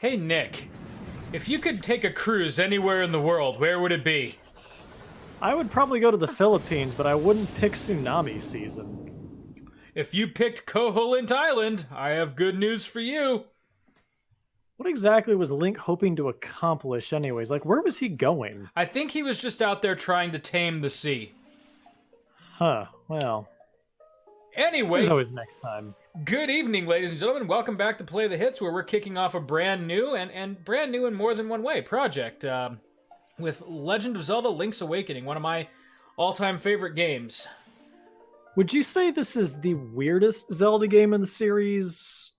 Hey, Nick. If you could take a cruise anywhere in the world, where would it be? I would probably go to the Philippines, but I wouldn't pick tsunami season. If you picked Koholint Island, I have good news for you. What exactly was Link hoping to accomplish, anyways? Like, where was he going? I think he was just out there trying to tame the sea. Huh, well, Anyway, there's always next time. good evening, ladies and gentlemen. Welcome back to Play the Hits, where we're kicking off a brand new and brand new in more than one way project with Legend of Zelda: Link's Awakening, one of my all-time favorite games. Would you say this is the weirdest Zelda game in the series?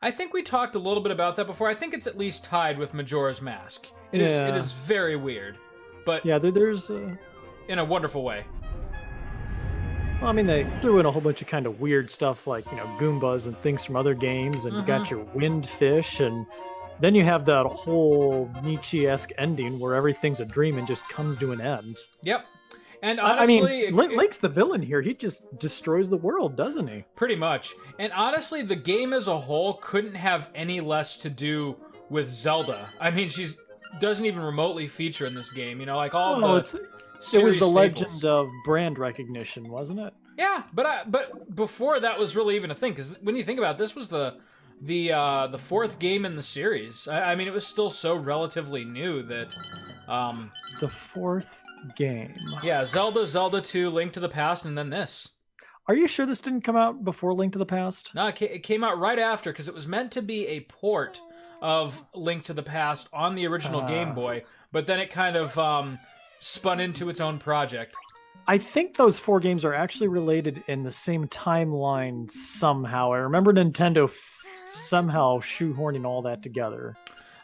I think we talked a little bit about that before. I think it's at least tied with Majora's Mask. It Yeah. is very weird, but Yeah, there's... in a wonderful way. Well, I mean, they threw in a whole bunch of kind of weird stuff like, Goombas and things from other games, and you got your wind fish, and then you have that whole Nietzsche-esque ending where everything's a dream and just comes to an end. Yep. And I honestly, mean, Link's the villain here. He just destroys the world, doesn't he? pretty much. And honestly, the game as a whole couldn't have any less to do with Zelda. I mean, she's doesn't even remotely feature in this game. You know, like all Well, the it was series the staples. legend of brand recognition, wasn't it? Yeah, but before that was really even a thing, because when you think about it, this was the fourth game in the series. I mean, it was still so relatively new that, The fourth game. yeah, Zelda 2, Link to the Past, and then this. Are you sure this didn't come out before Link to the Past? No, it came out right after, because it was meant to be a port of Link to the Past on the original Game Boy, but then it kind of spun into its own project. I think those four games are actually related in the same timeline somehow. I remember Nintendo somehow shoehorning all that together.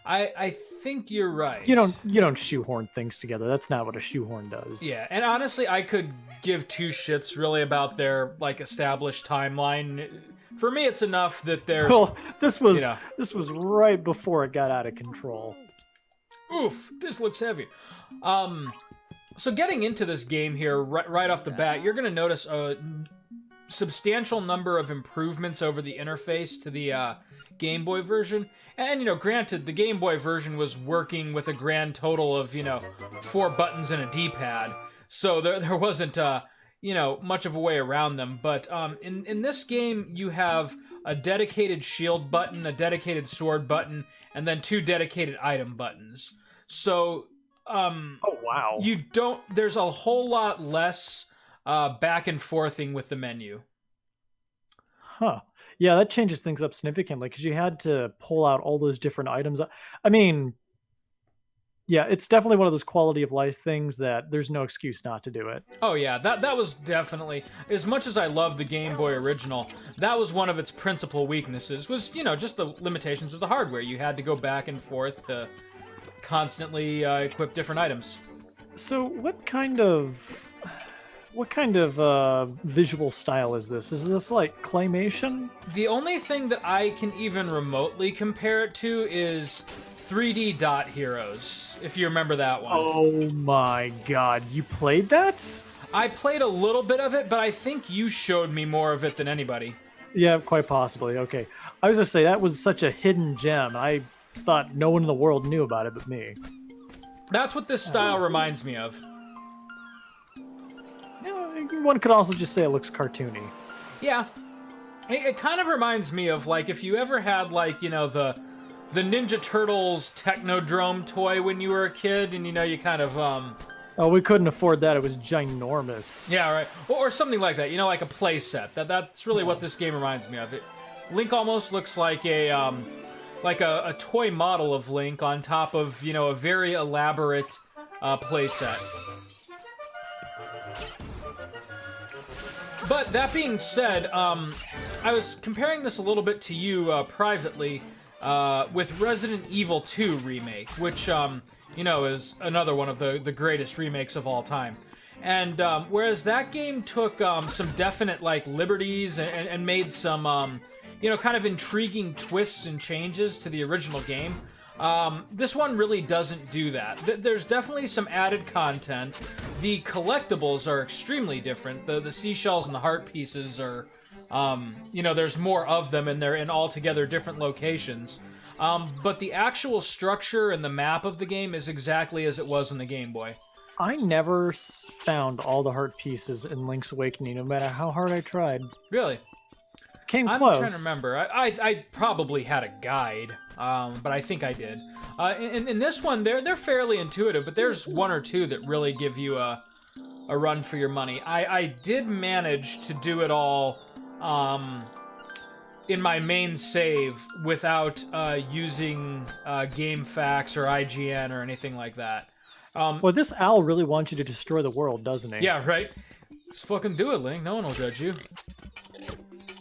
I think you're right. You don't shoehorn things together. That's not what a shoehorn does. Yeah, and honestly, I could give two shits really about their like established timeline. For me, it's enough that there's Well, this was You know. this was right before it got out of control. oof, this looks heavy. So getting into this game here right off the bat, you're gonna notice a substantial number of improvements over the interface to the Game Boy version. And, granted, the Game Boy version was working with a grand total of, 4 buttons and a D-pad. So there wasn't, much of a way around them. But in this game, you have a dedicated shield button, a dedicated sword button, and then 2 dedicated item buttons. So, Oh wow. there's a whole lot less back and forthing with the menu. Huh. Yeah, that changes things up significantly because you had to pull out all those different items. I mean, yeah, it's definitely one of those quality of life things that there's no excuse not to do it. Oh yeah, that was definitely, as much as I love the Game Boy original, that was one of its principal weaknesses, was, just the limitations of the hardware. You had to go back and forth to constantly equip different items. So, what kind of visual style is this? Is this like claymation? The only thing that I can even remotely compare it to is 3D Dot Heroes, if you remember that one. Oh my god, you played that? I played a little bit of it, but I think you showed me more of it than anybody. Yeah, quite possibly. Okay. I was gonna say that was such a hidden gem. I thought no one in the world knew about it but me. That's what this style reminds me of. Yeah, one could also just say it looks cartoony. Yeah. It kind of reminds me of, like, if you ever had, like, the Ninja Turtles Technodrome toy when you were a kid, and, you kind of, Oh, we couldn't afford that. It was ginormous. yeah, right. Or something like that, like a play set. That's really what this game reminds me of. Link almost looks like a toy model of Link on top of, a very elaborate play set. But that being said, I was comparing this a little bit to you privately with Resident Evil 2 Remake, which, is another one of the greatest remakes of all time. And whereas that game took some definite, like, liberties and made some, kind of intriguing twists and changes to the original game, this one really doesn't do that. There's definitely some added content. The collectibles are extremely different. The seashells and the heart pieces are, there's more of them, and they're in altogether different locations. But the actual structure and the map of the game is exactly as it was in the Game Boy. I never found all the heart pieces in Link's Awakening, no matter how hard I tried. Really? Came I'm close. trying to remember. I probably had a guide, but I think I did. In this one, they're fairly intuitive, but there's one or two that really give you a run for your money. I did manage to do it all in my main save without using GameFAQs or IGN or anything like that. Well, this owl really wants you to destroy the world, doesn't he? Yeah, right? Just fucking do it, Link. No one will judge you.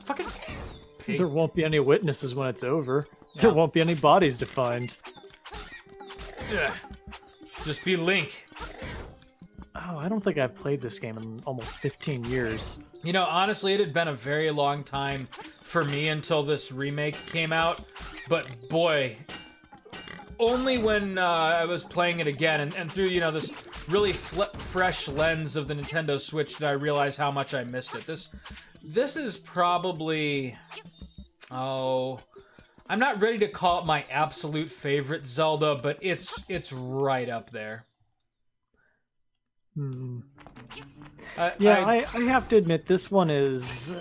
Fucking... Hey. There won't be any witnesses when it's over. Yeah. There won't be any bodies to find. Ugh. Just be Link. Oh, I don't think I've played this game in almost 15 years. You know, honestly, it had been a very long time for me until this remake came out. But boy, only when I was playing it again and through, you know, this really fresh lens of the Nintendo Switch did I realize how much I missed it. This is probably... Oh... I'm not ready to call it my absolute favorite Zelda, but it's right up there. Hmm. Yeah, I have to admit, this one is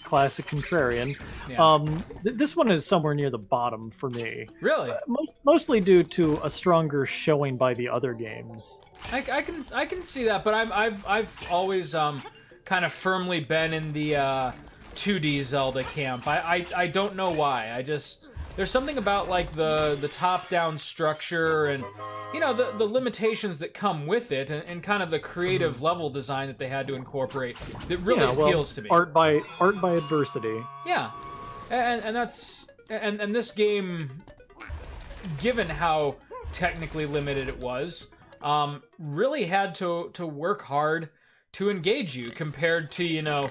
classic contrarian. Yeah. This one is somewhere near the bottom for me. Really? Mostly due to a stronger showing by the other games. I can see that, but I've always kind of firmly been in the 2D Zelda camp. I don't know why. There's something about like the top-down structure and you know the limitations that come with it and kind of the creative level design that they had to incorporate that really appeals to me. Art by adversity. Yeah, and that's and this game, given how technically limited it was, really had to work hard to engage you compared to, you know,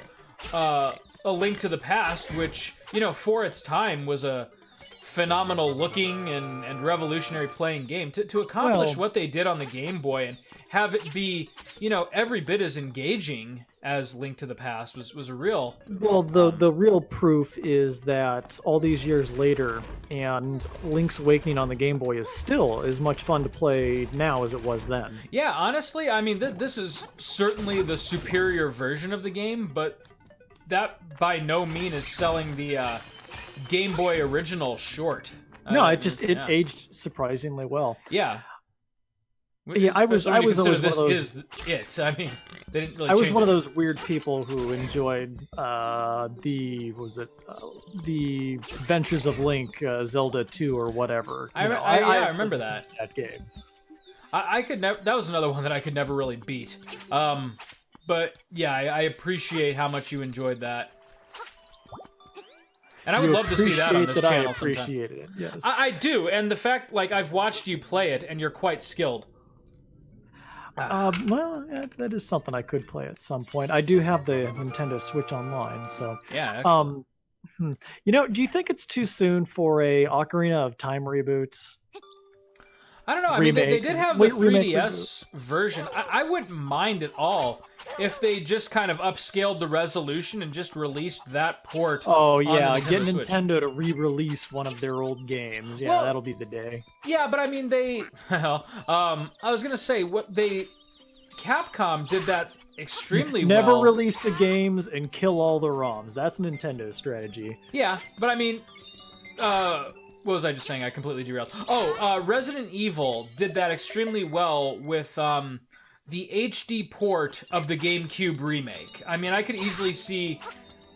A Link to the Past, which, you know, for its time was a phenomenal looking and revolutionary playing game. To accomplish what they did on the Game Boy and have it be, you know, every bit as engaging as Link to the Past was a real... Well, the real proof is that all these years later, and Link's Awakening on the Game Boy is still as much fun to play now as it was then. Yeah, honestly, I mean, this is certainly the superior version of the game, but that by no means is selling the Game Boy original short. No, it aged surprisingly well. Yeah. Yeah, I was always one of those. Is it? I mean, they didn't really. I was one of those weird people who enjoyed the Adventures of Link, Zelda 2 or whatever. I remember that game. I could never. That was another one that I could never really beat. But yeah, I appreciate how much you enjoyed that. And I would love to see that on this channel sometime. I appreciated it, yes. I do, and the fact, like, I've watched you play it, and you're quite skilled. Well, that is something I could play at some point. I do have the Nintendo Switch Online, so... Yeah, excellent. You know, do you think it's too soon for a Ocarina of Time reboot? I don't know. I mean, they did have the 3DS version. I wouldn't mind at all if they just kind of upscaled the resolution and just released that port. Oh yeah, get Switch. Nintendo to re-release one of their old games. Yeah, that'll be the day. Yeah, but I mean, I was gonna say Capcom did that extremely well. Never release the games and kill all the ROMs. That's Nintendo's strategy. Yeah, but I mean, what was I just saying? I completely derailed. Oh, Resident Evil did that extremely well with the HD port of the GameCube remake. I mean, I could easily see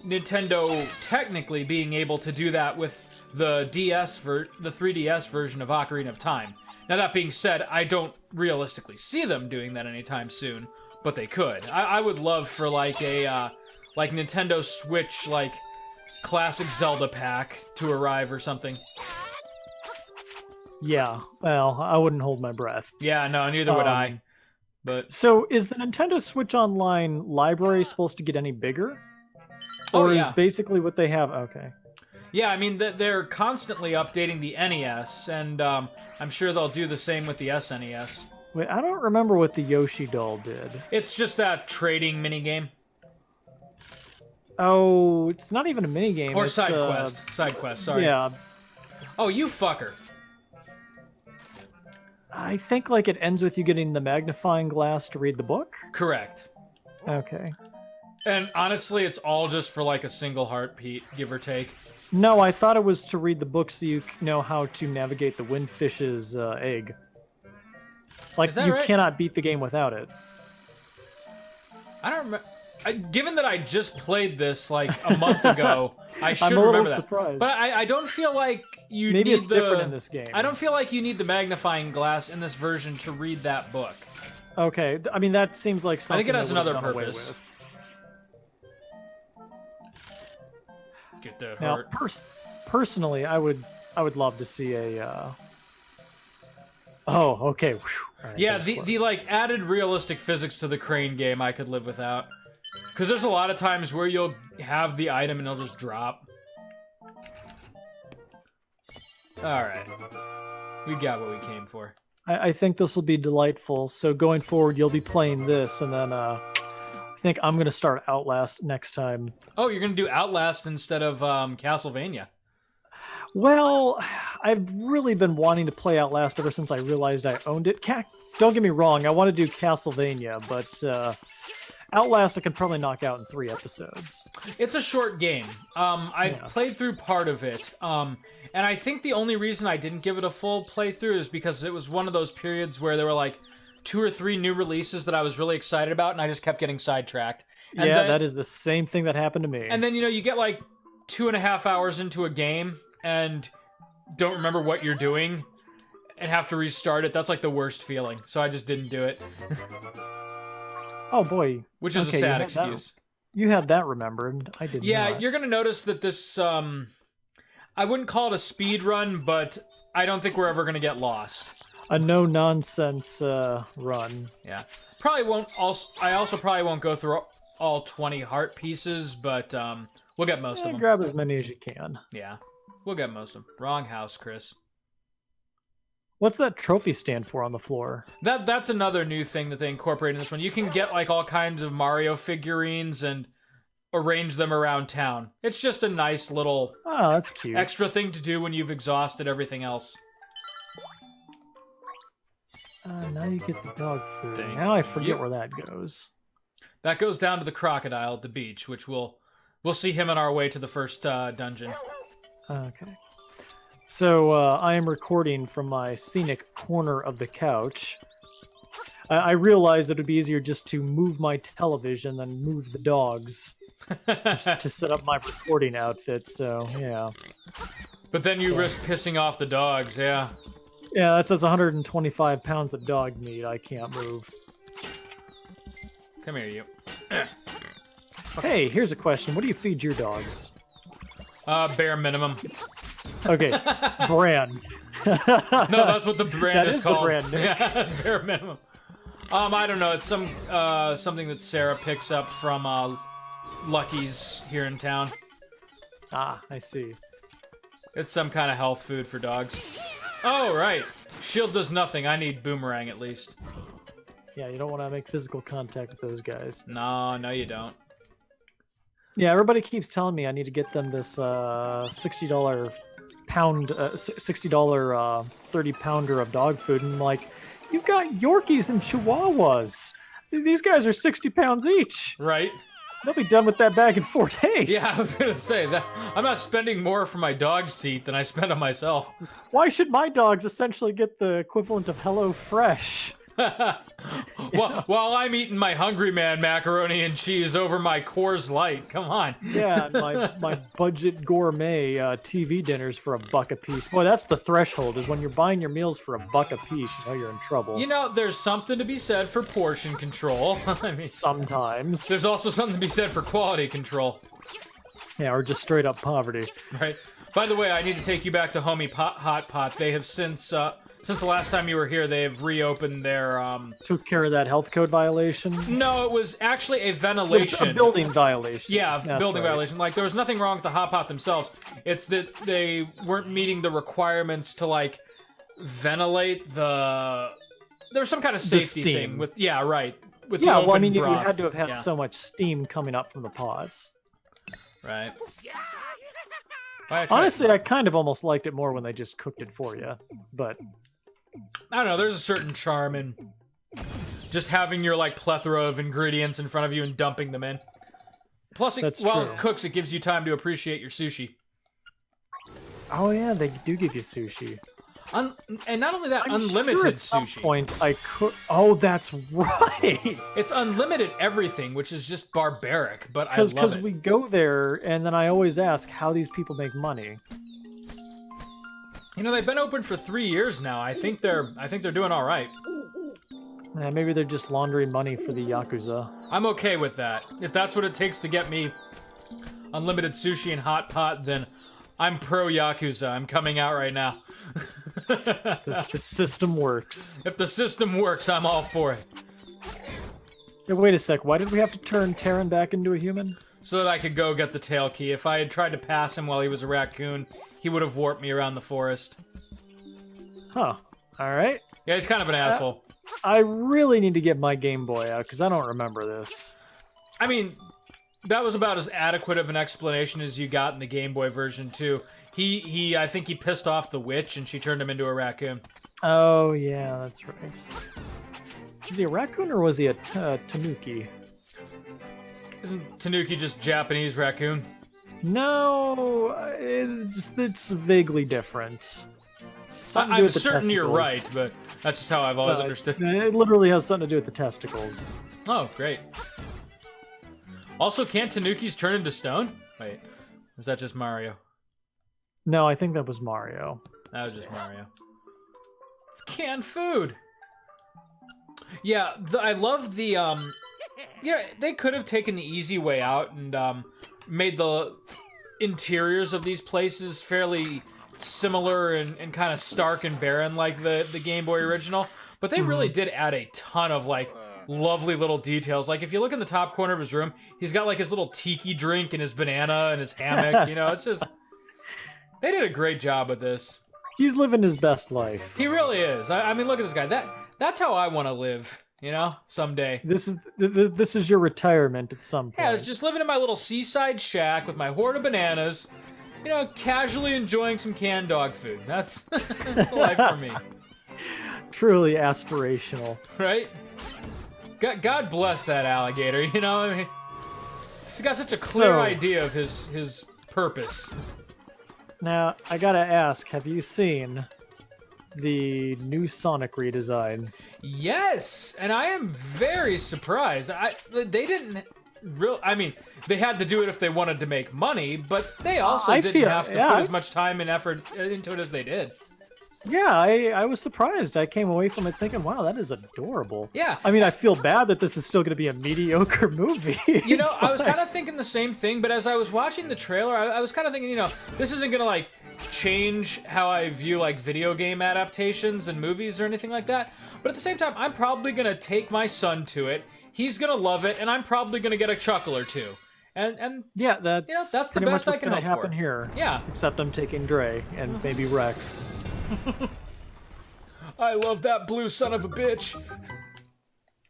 Nintendo technically being able to do that with the 3DS version of Ocarina of Time. Now, that being said, I don't realistically see them doing that anytime soon, but they could. I would love for like a like Nintendo Switch like classic Zelda pack to arrive or something. Yeah, well, I wouldn't hold my breath. Yeah, no, neither would I. But so, is the Nintendo Switch Online library supposed to get any bigger? Or is basically what they have... Okay. Yeah, I mean, they're constantly updating the NES, and I'm sure they'll do the same with the SNES. Wait, I don't remember what the Yoshi doll did. It's just that trading minigame. Oh, it's not even a minigame. Or it's, side quest. Side quest, sorry. Yeah. Oh, you fucker. I think like it ends with you getting the magnifying glass to read the book. Correct. Okay. And honestly, it's all just for like a single heartbeat, give or take. No, I thought it was to read the book so you know how to navigate the windfish's egg. Like, Is that you right? cannot beat the game without it. I don't remember. Given that I just played this like a month ago, I should I'm a little remember that. surprised. But I don't feel like you Maybe need it's the... different in this game. I don't feel like you need the magnifying glass in this version to read that book. Okay, I mean, that seems like something I think it has that would've another done away purpose. with. Get the Now, hurt. personally, I would love to see a. Oh, okay. Whew. All right, Yeah, that was the close. like added realistic physics to the crane game I could live without. Because there's a lot of times where you'll have the item and it'll just drop. Alright. We got what we came for. I think this will be delightful. So going forward, you'll be playing this, and then I think I'm gonna start Outlast next time. Oh, you're gonna do Outlast instead of Castlevania. Well, I've really been wanting to play Outlast ever since I realized I owned it. Don't get me wrong, I want to do Castlevania, but Outlast I could probably knock out in 3 episodes. It's a short game. I've Yeah. played through part of it. And I think the only reason I didn't give it a full playthrough is because it was one of those periods where there were like 2 or 3 new releases that I was really excited about, and I just kept getting sidetracked. And Yeah, then, that is the same thing that happened to me. And then, you get like 2.5 hours into a game and don't remember what you're doing and have to restart it. That's like the worst feeling. So I just didn't do it, Oh boy, which is Okay, a you sad had that- excuse. you had that remembered. I did Yeah, not. you're gonna notice that this, I wouldn't call it a speed run, but I don't think we're ever gonna get lost. A no-nonsense run. Yeah. Probably won't I also probably won't go through all 20 heart pieces, but, we'll get most of them. Grab as many as you can. Yeah. We'll get most of them. Wrong house, Chris. What's that trophy stand for on the floor? That's another new thing that they incorporate in this one. You can get, like, all kinds of Mario figurines and arrange them around town. It's just a nice little Oh, that's cute. extra thing to do when you've exhausted everything else. Now you get the dog food. Thank Now I forget you. where that goes. That goes down to the crocodile at the beach, which we'll see him on our way to the first dungeon. Okay. So I am recording from my scenic corner of the couch. I realized it would be easier just to move my television than move the dogs to set up my recording outfit. So yeah, But then you risk pissing off the dogs, yeah. yeah, that's 125 pounds of dog meat. I can't move. Come here, you. Hey, here's a question. What do you feed your dogs? Bare minimum. Okay, brand. No, that's what the brand That is is the called. brand, Nick. Yeah, bare minimum. I don't know. It's something that Sarah picks up from Lucky's here in town. Ah, I see. It's some kind of health food for dogs. Oh, right. Shield does nothing. I need Boomerang at least. Yeah, you don't want to make physical contact with those guys. No, you don't. Yeah, everybody keeps telling me I need to get them this $60 pound, $60 30-pounder of dog food, and I'm like, you've got Yorkies and Chihuahuas. These guys are 60 pounds each. Right? They'll be done with that bag in 4 days. Yeah, I was gonna say that. I'm not spending more for my dog's teeth than I spend on myself. Why should my dogs essentially get the equivalent of Hello Fresh? While I'm eating my Hungry Man macaroni and cheese over my Coors Light. Come on. Yeah, my budget gourmet TV dinners for $1 a piece. Boy, that's the threshold, is when you're buying your meals for $1 a piece, you know you're in trouble. You know, there's something to be said for portion control. I mean, Sometimes. there's also something to be said for quality control, Yeah, or just straight up poverty. right? By the way, I need to take you back to Homie Hot Pot. They have since the last time you were here, they have reopened their Took care of that health code violation. No, it was actually a ventilation. A building violation. Yeah, a That's building right. violation. Like, there was nothing wrong with the Hot Pot themselves. It's that they weren't meeting the requirements to, like, ventilate the... There was some kind of safety steam. thing with... Yeah, right. With Yeah, the well, I open mean, you broth. had to have had Yeah, so much steam coming up from the pots. right. Why try Honestly, I kind of almost liked it more when they just cooked it for you. But I don't know. There's a certain charm in just having your like plethora of ingredients in front of you and dumping them in. Plus, That's while true. it cooks, it gives you time to appreciate your sushi. oh yeah, they do give you sushi. And not only that, I'm unlimited sure at some sushi. point I could. Oh, that's right. It's unlimited everything, which is just barbaric, but I love Because it. we go there, and then I always ask how these people make money. You know, they've been open for 3 years now. I think they're doing all right. Maybe they're just laundering money for the Yakuza. I'm okay with that. If that's what it takes to get me unlimited sushi and hot pot, then I'm pro Yakuza. I'm coming out right now. The system works. If the system works, I'm all for it. Hey, wait a sec. Why did we have to turn Terran back into a human? So that I could go get the tail key. If I had tried to pass him while he was a raccoon, he would have warped me around the forest. Huh. All right. Yeah, he's kind of an asshole. I really need to get my Game Boy out because I don't remember this. I mean, that was about as adequate of an explanation as you got in the Game Boy version, too. I think he pissed off the witch and she turned him into a raccoon. Oh yeah, that's right. Was he a raccoon or was he a tanuki? Isn't Tanuki just Japanese raccoon? No, it's vaguely different. Something to do I'm with the certain you're testicles. right, but that's just how I've always understood. It literally has something to do with the testicles. Oh, great. Also, can't Tanukis turn into stone? Wait, or is that just Mario? No, I think that was Mario. That was just Mario. It's canned food. Yeah, I love the, you know, they could have taken the easy way out and, made the interiors of these places fairly similar and kind of stark and barren like the Game Boy original. But they really did add a ton of, like, lovely little details. Like, if you look in the top corner of his room, he's got, like, his little tiki drink and his banana and his hammock. You know, it's just... They did a great job with this. He's living his best life. He really is. I mean, look at this guy. That's how I want to live, you know, someday. This is your retirement at some point. Yeah, I was just living in my little seaside shack with my hoard of bananas, you know, casually enjoying some canned dog food. That's, that's life for me, Truly aspirational. right? God bless that alligator, you know? I mean, he's got such a clear So- idea of his purpose. Now, I gotta ask, have you seen the new Sonic redesign? Yes, and I am very surprised. They didn't I mean, they had to do it if they wanted to make money, but they also I didn't feel- have to yeah, put I- as much time and effort into it as they did. Yeah, I was surprised. I came away from it thinking, wow, that is adorable. Yeah. I mean, I feel bad that this is still going to be a mediocre movie. You know, I was but- kind of thinking the same thing, but as I was watching the trailer, I was kind of thinking, you know, this isn't going to, like, change how I view, like, video game adaptations and movies or anything like that. But at the same time, I'm probably going to take my son to it. He's going to love it, and I'm probably going to get a chuckle or two. And Yeah, that's, Yeah, that's the pretty best much I what's can going to hope for. happen here. yeah, Except I'm taking Dre and maybe Rex. I love that blue son of a bitch.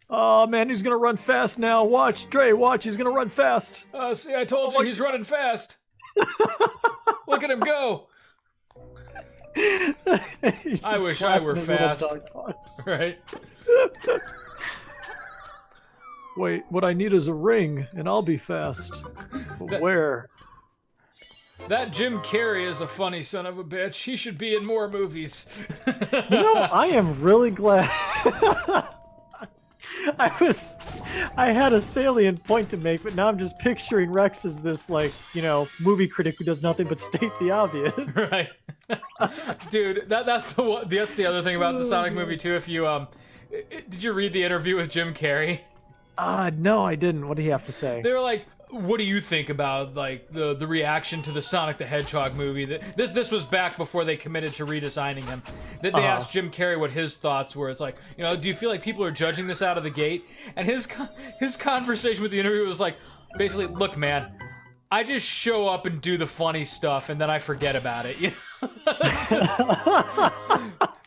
Oh man, he's gonna run fast now. Watch, Dre, watch, he's gonna run fast. See, I told you he's running fast. Look at him go. He's I just wish I were clapping his little fast. dog paws. Right? Wait, what I need is a ring, and I'll be fast. But where? That Jim Carrey is a funny son of a bitch. He should be in more movies. You know, I am really glad. I had a salient point to make, but now I'm just picturing Rex as this, like, you know, movie critic who does nothing but state the obvious. Right. Dude, that's the other thing about the Sonic movie too. If you did you read the interview with Jim Carrey? No, I didn't. What do you have to say? They were like, what do you think about, like, the reaction to the Sonic the Hedgehog movie? This was back before they committed to redesigning him. They asked Jim Carrey what his thoughts were. It's like, you know, do you feel like people are judging this out of the gate? And his conversation with the interviewer was like, basically, look, man, I just show up and do the funny stuff, and then I forget about it. You know?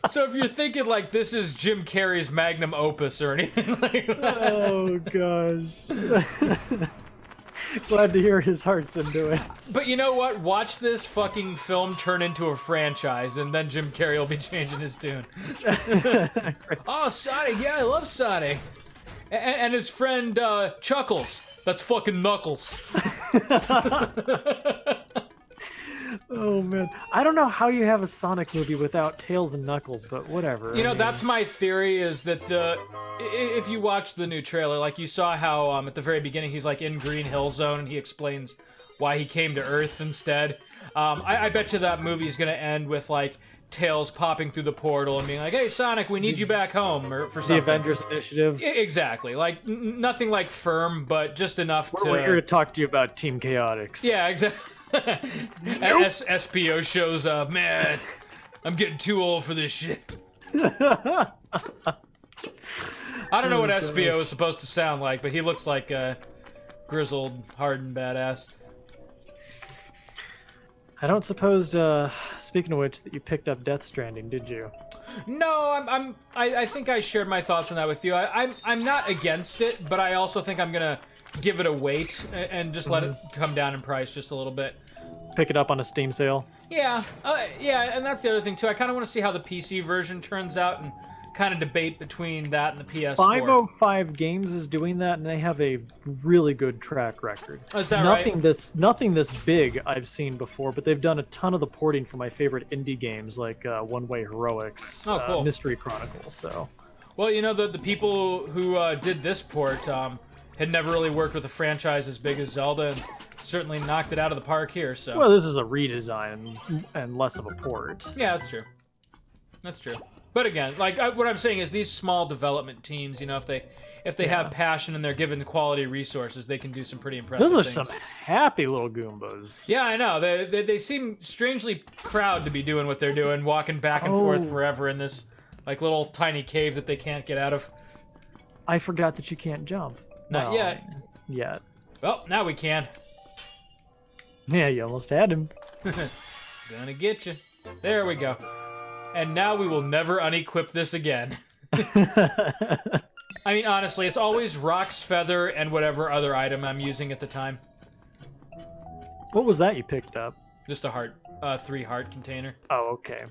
So if you're thinking, like, this is Jim Carrey's magnum opus or anything like that. Oh gosh. Glad to hear his heart's into it. But you know what? Watch this fucking film turn into a franchise, and then Jim Carrey will be changing his tune. Oh, Sonic! Yeah, I love Sonic. And his friend Chuckles. That's fucking Knuckles. Oh man, I don't know how you have a Sonic movie without Tails and Knuckles, but whatever. You know, that's my theory. Is that if you watch the new trailer, like you saw how at the very beginning he's like in Green Hill Zone and he explains why he came to Earth instead. I bet you that movie's gonna end with like Tails popping through the portal and being like, "Hey, Sonic, we need you back home," or for something. The Avengers Initiative. Exactly, like nothing like firm, but just enough to. We're here to talk to you about Team Chaotix. Yeah, exactly. And SPO shows up. Man, I'm getting too old for this shit. I don't know what SPO is supposed to sound like, but he looks like a grizzled, hardened badass. I don't suppose, speaking of which, that you picked up Death Stranding, did you? No, I think I shared my thoughts on that with you. I'm not against it, but I also think I'm gonna give it a wait and just let it come down in price just a little bit. Pick it up on a Steam sale? Yeah, and that's the other thing too. I kind of want to see how the PC version turns out and kind of debate between that and the PS4. 505 Games is doing that, and they have a really good track record. Oh, is that nothing right? Nothing this big I've seen before, but they've done a ton of the porting for my favorite indie games like One Way Heroics, Oh, cool. Mystery Chronicles. So, Well, you know, the people who did this port had never really worked with a franchise as big as Zelda, and certainly knocked it out of the park here. So, well, this is a redesign and less of a port. yeah, that's true. That's true. But again, like what I'm saying is, these small development teams, you know, if they have passion and they're given quality resources, they can do some pretty impressive Those are things. some happy little Goombas. Yeah, I know. They seem strangely proud to be doing what they're doing, walking back and forth forever in this like little tiny cave that they can't get out of. I forgot that you can't jump. Not yet. Yet. Well, now we can. Yeah, you almost had him. Gonna get you. There we go. And now we will never unequip this again. I mean, honestly, it's always Rock's Feather and whatever other item I'm using at the time. What was that you picked up? Just a heart, 3-heart container. Oh, okay.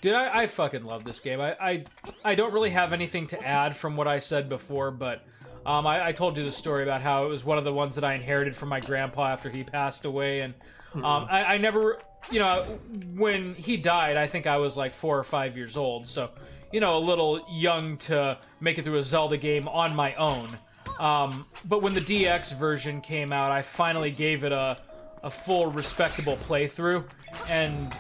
Dude, I fucking love this game. I don't really have anything to add from what I said before, but I told you the story about how it was one of the ones that I inherited from my grandpa after he passed away, and I never, you know, when he died, I think I was like 4 or 5 years old, so, you know, a little young to make it through a Zelda game on my own. But when the DX version came out, I finally gave it a full, respectable playthrough, and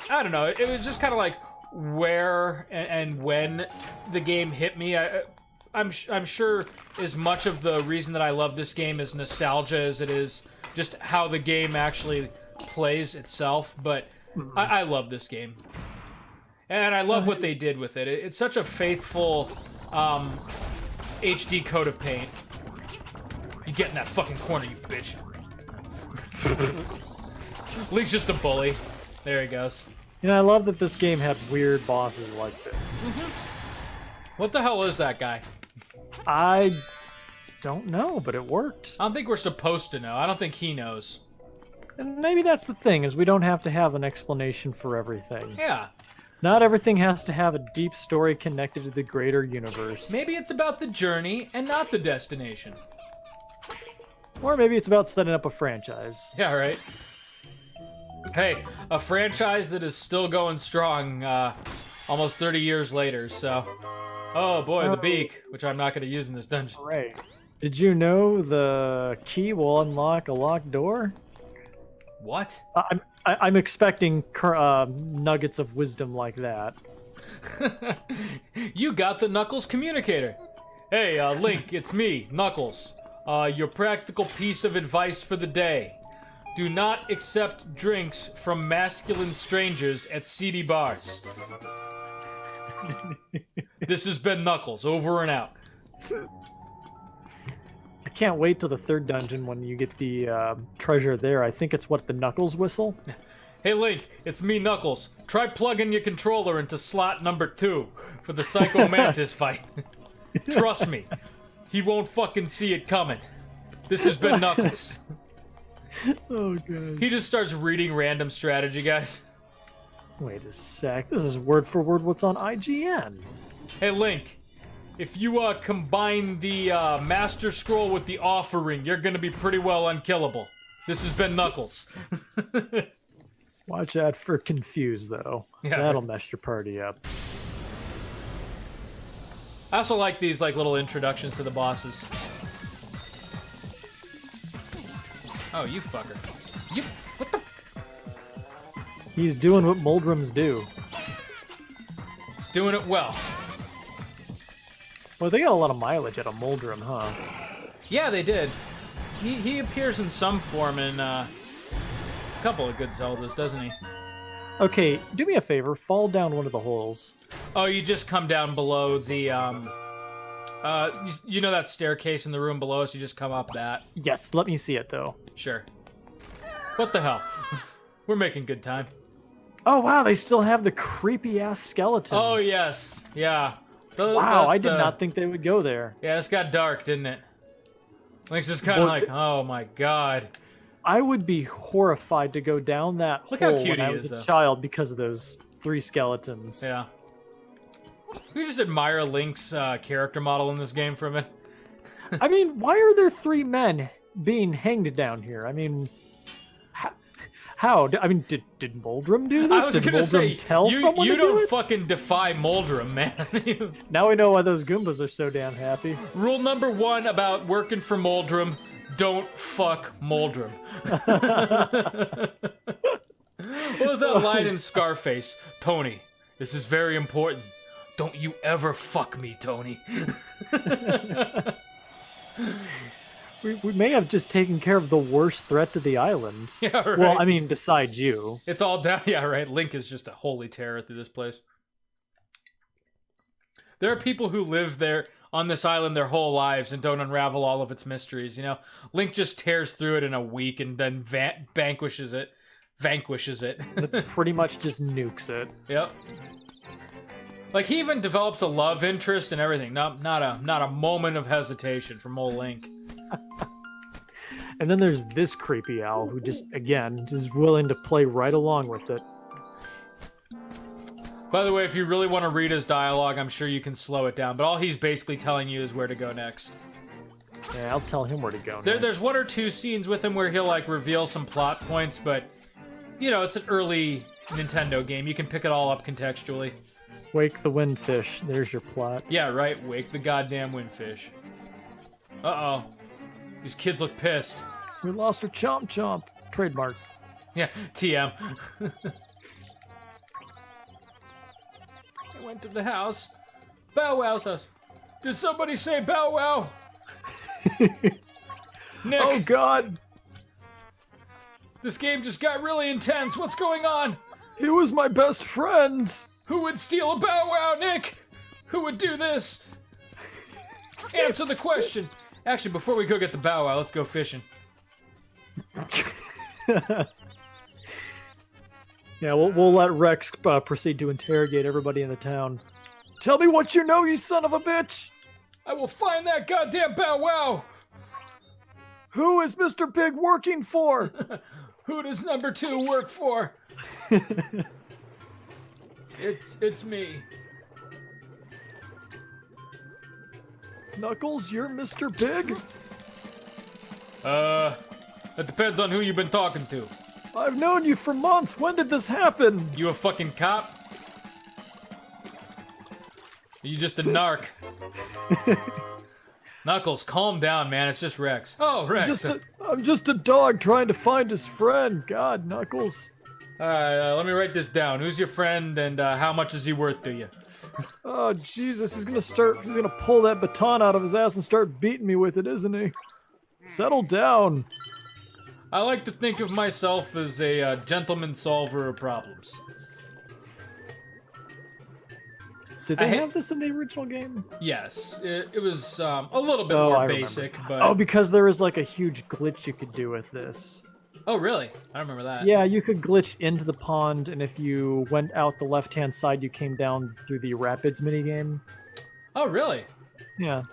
I don't know, it was just kind of like where and when the game hit me. I'm sure as much of the reason that I love this game is nostalgia as it is just how the game actually plays itself, but I love this game. And I love what they did with it. It's such a faithful HD coat of paint. You get in that fucking corner, you bitch. Link's just a bully. There he goes. You know, I love that this game had weird bosses like this. What the hell is that guy? I don't know, but it worked. I don't think we're supposed to know. I don't think he knows. And maybe that's the thing, is we don't have to have an explanation for everything. Yeah. Not everything has to have a deep story connected to the greater universe. Maybe it's about the journey and not the destination. Or maybe it's about setting up a franchise. Yeah, right. Hey, a franchise that is still going strong almost 30 years later, so... Oh boy, the beak, which I'm not going to use in this dungeon. Right. Did you know the key will unlock a locked door? What? I'm expecting nuggets of wisdom like that. You got the Knuckles communicator. Hey, Link, it's me, Knuckles. Your practical piece of advice for the day. Do not accept drinks from masculine strangers at seedy bars. This has been Knuckles, over and out. I can't wait till the third dungeon when you get the treasure there. I think it's the Knuckles whistle? Hey Link, it's me, Knuckles. Try plugging your controller into slot number 2 for the Psycho Mantis fight. Trust me. he won't fucking see it coming. This has been Knuckles. Oh, God. He just starts reading random strategy, guys. Wait a sec. This is word for word what's on IGN. Hey, Link. If you combine the Master Scroll with the Offering, you're gonna be pretty well unkillable. This has been Knuckles. Watch out for confused, though. Yeah. That'll mess your party up. I also like these like little introductions to the bosses. Oh, you fucker. You... What the... He's doing what Moldrums do. He's doing it well. Well, they got a lot of mileage out of Moldrum, huh? Yeah, they did. He appears in some form in a couple of good Zeldas, doesn't he? Okay, do me a favor. Fall down one of the holes. Oh, you just come down below the, you know that staircase in the room below us? You just come up that. Yes, let me see it, though. Sure. What the hell? We're making good time. Oh, wow, they still have the creepy-ass skeletons. Oh, yes. Yeah. Wow, I did not think they would go there. Yeah, this got dark, didn't it? Link's just kind of like, oh my god. I would be horrified to go down that Look how hole cute when I he was is, a though. child because of those 3 skeletons. Yeah. We just admire Link's character model in this game for a minute. I mean, why are there 3 men being hanged down here? I mean, how? I mean, did Moldrum do this? I was did gonna Moldrum say, tell someone you to do don't it? fucking defy Moldrum, man. Now we know why those Goombas are so damn happy. Rule number 1 about working for Moldrum: don't fuck Moldrum. What was that line in Scarface? Tony, this is very important. Don't you ever fuck me, Tony. We may have just taken care of the worst threat to the island. Yeah, right. Well, I mean, besides you. It's all down. Yeah, right. Link is just a holy terror through this place. There are people who live there on this island their whole lives and don't unravel all of its mysteries. You know, Link just tears through it in a week and then vanquishes it. It pretty much just nukes it. Yep. Like he even develops a love interest and everything. Not a moment of hesitation from old Link. And then there's this creepy owl who just, again, is willing to play right along with it. By the way, if you really want to read his dialogue, I'm sure you can slow it down. But all he's basically telling you is where to go next. Yeah, I'll tell him where to go There's next. 1 or 2 scenes with him where he'll like reveal some plot points, but you know, it's an early Nintendo game. You can pick it all up contextually. Wake the windfish. There's your plot. Yeah, right. Wake the goddamn windfish. Uh-oh. These kids look pissed. We lost our Chomp Chomp. Trademark. Yeah, TM. I went to the house. Bow Wow's house. Did somebody say Bow Wow? Nick, Oh, God! this game just got really intense. What's going on? He was my best friend! Who would steal a Bow Wow, Nick? Who would do this? Answer the question. Actually, before we go get the Bow Wow, let's go fishing. Yeah, we'll let Rex proceed to interrogate everybody in the town. Tell me what you know, you son of a bitch! I will find that goddamn Bow Wow. Who is Mr. Big working for? Who does number 2 work for? It's me. Knuckles, you're Mr. Big? It depends on who you've been talking to. I've known you for months. When did this happen? You a fucking cop? Are you just a narc? Knuckles, calm down, man. It's just Rex. Oh, Rex. I'm just a dog trying to find his friend. God, Knuckles. Alright, let me write this down. Who's your friend and how much is he worth to you? Oh, Jesus, he's gonna pull that baton out of his ass and start beating me with it, isn't he? Settle down. I like to think of myself as a gentleman solver of problems. Did they have this in the original game? Yes, it was a little bit I more remember. basic, but... Oh, because there was like a huge glitch you could do with this. Oh, really? I don't remember that. Yeah, you could glitch into the pond, and if you went out the left-hand side, you came down through the rapids minigame. Oh, really? Yeah.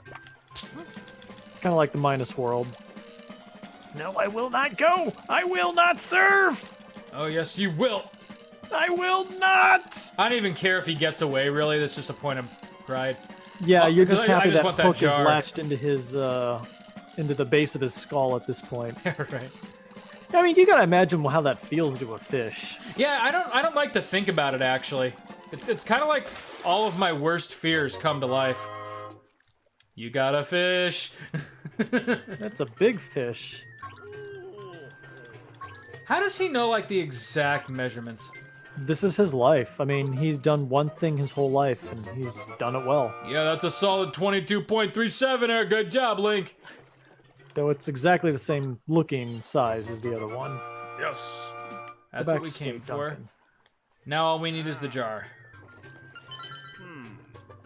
Kind of like the Minus World. No, I will not go! I will not serve! Oh, yes, you will. I will not! I don't even care if he gets away, really. That's just a point of pride. Yeah, you're because just I happy just that want that hook is jar. latched into his, into the base of his skull at this point. Right. I mean, you gotta imagine how that feels to a fish. Yeah, I don't like to think about it, actually. It's kind of like all of my worst fears come to life. You got a fish. That's a big fish. How does he know, like, the exact measurements? This is his life. I mean, he's done one thing his whole life, and he's done it well. Yeah, that's a solid 22.37 there. Good job, Link. Though it's exactly the same looking size as the other one. Yes. That's Go what back we to came St. for. Duncan. Now all we need is the jar.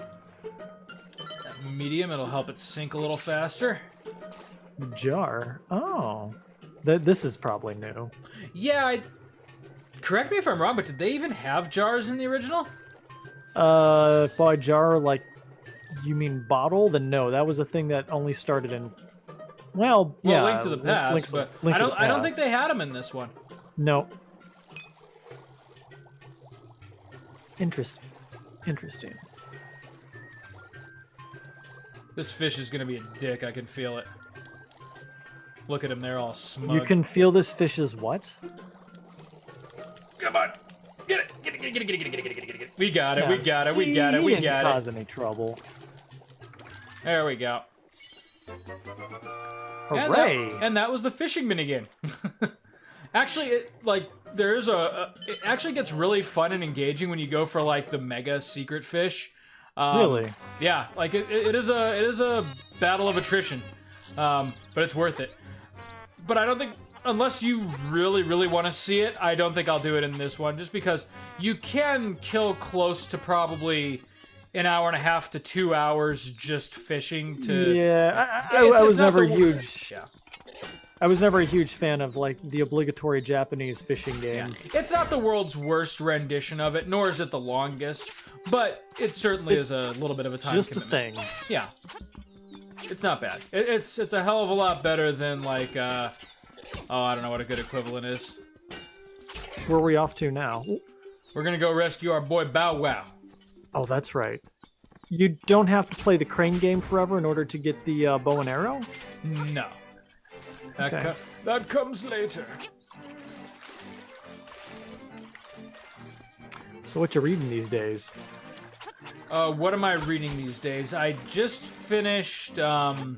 That medium, it'll help it sink a little faster. The jar? Oh. This is probably new. Yeah, correct me if I'm wrong, but did they even have jars in the original? By jar, like, you mean bottle? Then no, that was a thing that only started in... Well, yeah. Link to the Past, Link's- but Link to the I don't think Past. they had them in this one. No. Interesting. Interesting. This fish is gonna be a dick, I can feel it. Look at him, they're all smug. You can feel this fish's what? Come on. Get it. Get it, get it, get it, get it, get it, get it, get it, get it. We got it, we Yeah, got it, we see, got it, he we didn't got cause it. any trouble. There we go. Hooray! And that was the fishing minigame. Actually, it actually gets really fun and engaging when you go for like the mega secret fish. Really? Yeah, like it is a battle of attrition, but it's worth it. But I don't think, unless you really, really want to see it, I don't think I'll do it in this one, just because you can kill close to probably an hour and a half to 2 hours just fishing to... Yeah, I It's was not never the- huge. Yeah. I was never a huge fan of like the obligatory Japanese fishing game. It's not the world's worst rendition of it, nor is it the longest, but it certainly is a little bit of a time Just a commitment. thing. Yeah. It's not bad. It's a hell of a lot better than like oh, I don't know what a good equivalent is. Where are we off to now? We're gonna go rescue our boy Bow Wow. Oh, that's right. You don't have to play the crane game forever in order to get the bow and arrow? No. Okay. That comes later. So what you reading these days? What am I reading these days? I just finished, oh